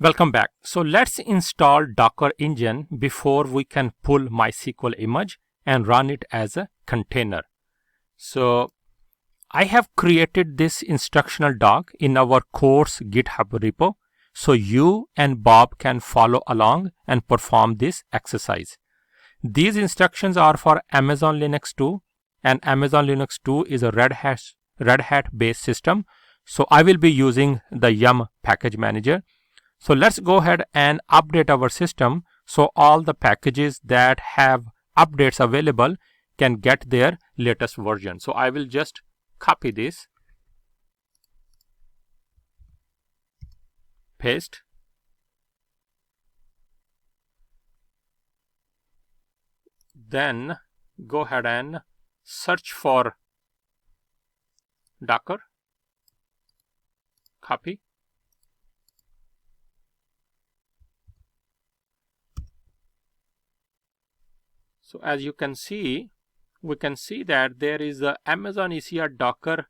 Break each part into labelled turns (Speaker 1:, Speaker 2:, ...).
Speaker 1: Welcome back. So let's install Docker engine before we can pull MySQL image and run it as a container. So I have created this instructional doc in our course GitHub repo, so you and Bob can follow along and perform this exercise. These instructions are for Amazon Linux 2, and Amazon Linux 2 is a Red Hat based system. So I will be using the yum package manager. So let's go ahead and update our system so all the packages that have updates available can get their latest version. So I will just copy this, paste, then go ahead and search for Docker, copy. So as you can see, we can see that there is a Amazon ECR Docker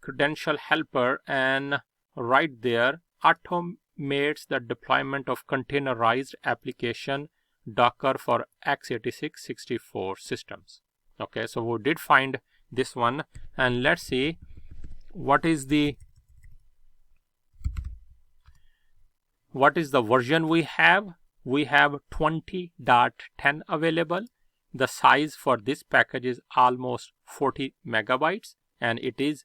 Speaker 1: credential helper, and right there automates the deployment of containerized application Docker for x86-64 systems. Okay, so we did find this one, and let's see what is the version we have. We have 20.10 available. The size for this package is almost 40 megabytes, and it is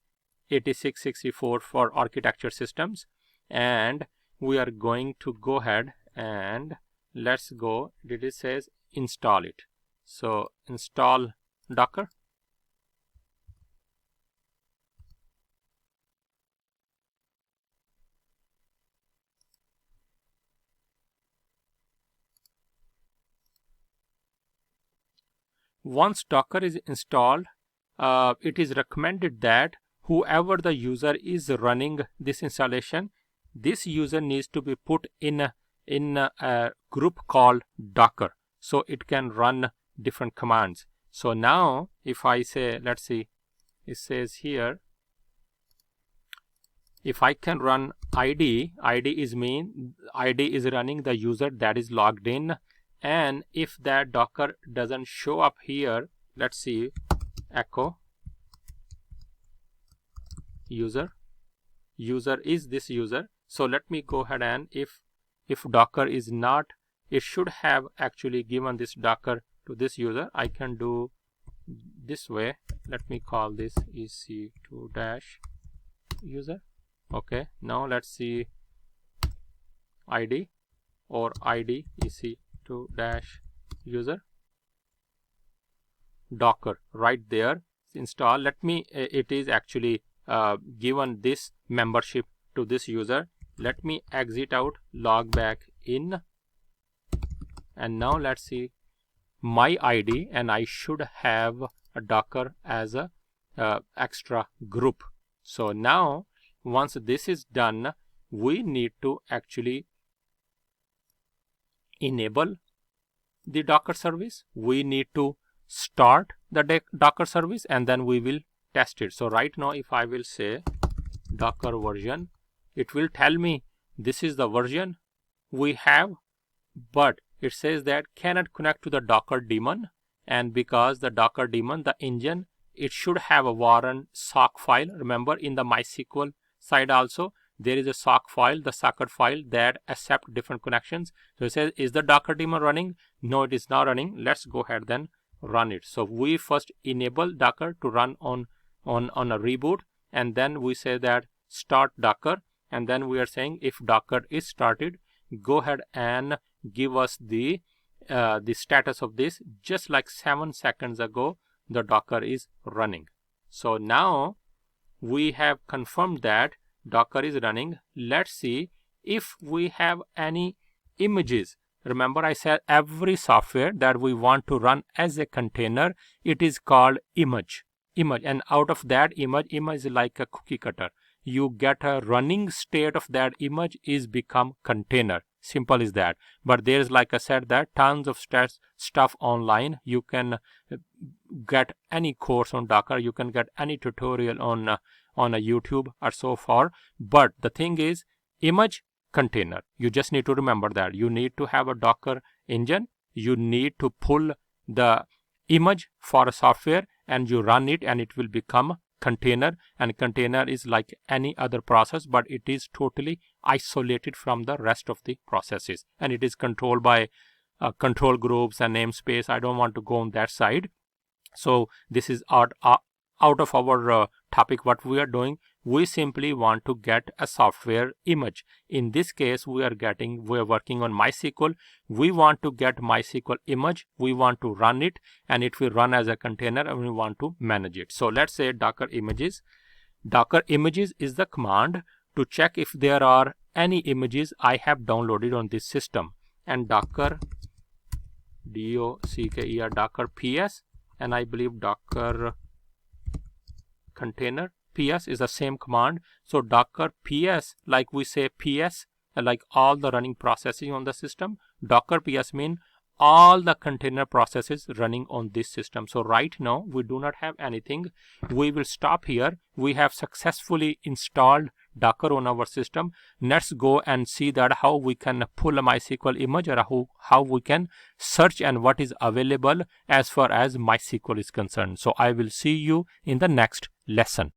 Speaker 1: 86-64 for architecture systems. And we are going to go ahead and let's go. It says install it. So install Docker. Once Docker is installed, it is recommended that whoever the user is running this installation, this user needs to be put in a group called Docker, so it can run different commands. So now if I say, let's see, it says here, if I can run ID is running the user that is logged in. And if that Docker doesn't show up here, let's see, echo user is this user. So let me go ahead, and if Docker is not, it should have actually given this Docker to this user. I can do this way. Let me call this ec2-user. Okay, now let's see ID or ID ec2-user Docker right there. Install. Let me, it is actually given this membership to this user. Let me exit out, log back in, and now let's see my ID, and I should have a Docker as a extra group. So now once this is done, we need to actually enable the Docker service. We need to start the Docker service, and then we will test it. So right now if I will say Docker version, it will tell me this is the version we have, but it says that cannot connect to the Docker daemon. And because the Docker daemon, the engine, it should have a warrant sock file. Remember, in the MySQL side also there is a sock file, the socket file that accept different connections. So it says, is the Docker daemon running? No, it is not running. Let's go ahead then run it. So we first enable Docker to run on a reboot, and then we say that start Docker, and then we are saying if Docker is started, go ahead and give us the status of this. Just like 7 seconds ago, the Docker is running. So now we have confirmed that Docker is running. Let's see if we have any images. Remember, I said every software that we want to run as a container, it is called image, and out of that image is like a cookie cutter. You get a running state of that image is become container. Simple as that. But there's, like I said, that tons of stuff online. You can get any course on Docker. You can get any tutorial on a YouTube or so far. But the thing is, image container. You just need to remember that. You need to have a Docker engine. You need to pull the image for a software and you run it and it will become container. And container is like any other process, but it is totally isolated from the rest of the processes. And it is controlled by control groups and namespace. I don't want to go on that side. So this is out of our topic. What we are doing, we simply want to get a software image. In this case, we are working on MySQL. We want to get MySQL image. We want to run it and it will run as a container and we want to manage it. So let's say Docker images. Docker images is the command to check if there are any images I have downloaded on this system. And Docker, D-O-C-K-E-R, Docker PS, and I believe Docker container PS is the same command. So Docker PS, like we say PS, like all the running processes on the system. Docker PS mean all the container processes running on this system. So right now we do not have anything. We will stop here. We have successfully installed Docker on our system. Let's go and see that how we can pull a MySQL image or how we can search and what is available as far as MySQL is concerned. So I will see you in the next lesson.